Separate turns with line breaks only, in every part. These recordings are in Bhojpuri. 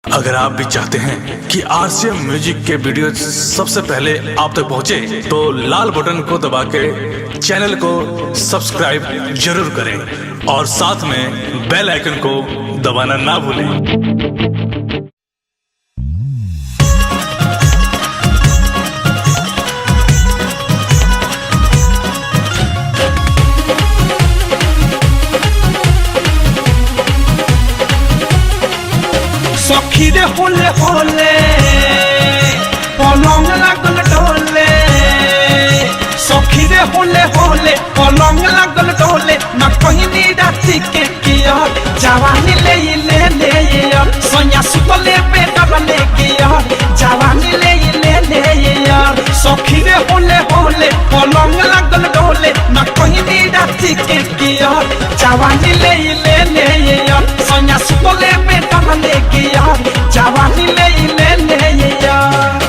अगर आप भी चाहते हैं कि आरसीएम म्यूजिक के वीडियो सबसे पहले आप तक पहुंचे, तो लाल बटन को दबा के चैनल को सब्सक्राइब जरूर करें और साथ में बेल आइकन को दबाना ना भूलें।
सखी रे होले होले पलंग लागल डोले, सखी रे होले होले पलंग लागल डोले, न कहनी राती के किया जवानी ले ले ले यार, सोनिया सुतले पे डबले किया जवानी ले ले ले यार। सखी रे होले होले पलंग लागल डोले, न कहनी राती के किया जवानी ले ले ले यार, सोनिया सुतले पे डबले किया जवानी ले ले ले यार।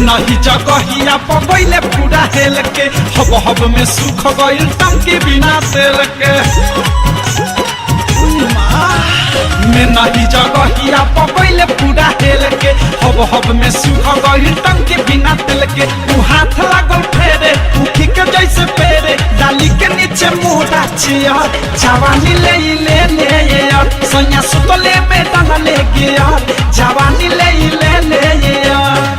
नहीं जगहिया पबैले पूरा हेल के, हब हब में सुख गइल टंकी बिना तेल के। में नहीं जगहिया पबैले पूरा हेल के, हब हब में सुख गइल टंकी बिना तेल के। उ हाथ लागल फेरे उखी के जैसे पेरे, डाली के नीचे मुड़ा छिया जवानी ले ले ले यार, सोनिया सुतले में डाले गया जवानी ले ले ले यार।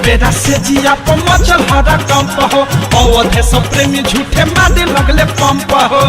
बेरा से जिया पर मचल हरा कंप हो, अवधे सब प्रेमी झूठे मारे लगले पंप हो।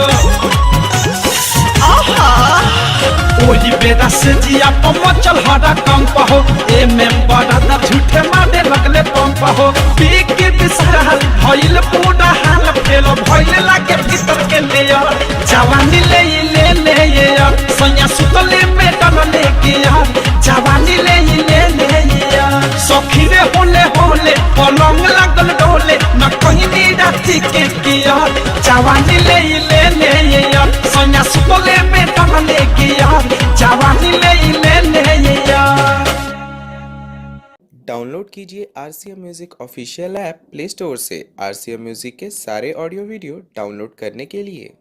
ओही बेरा से जिया पर मचल हरा कंप हो, ए मेंबर दा झूठे मारे लगले पंप हो। पीक के बिसराल भइल पूरा हाल फेल भइल लागे भीतर के लेयर, जवानी ले ले ले यार, सोनिया सुतले में डलले गया जवानी ले ले ले यार। सखी रे होले होले पलंग लागल डोले, न कहनी राती के किया जवानी ले ले ले यार, सोनिया सुतले में डलले गया जवानी ले ले ले यार।
डाउनलोड कीजिए RCM music official app play store से। आरसीएम म्यूजिक के सारे ऑडियो वीडियो डाउनलोड करने के लिए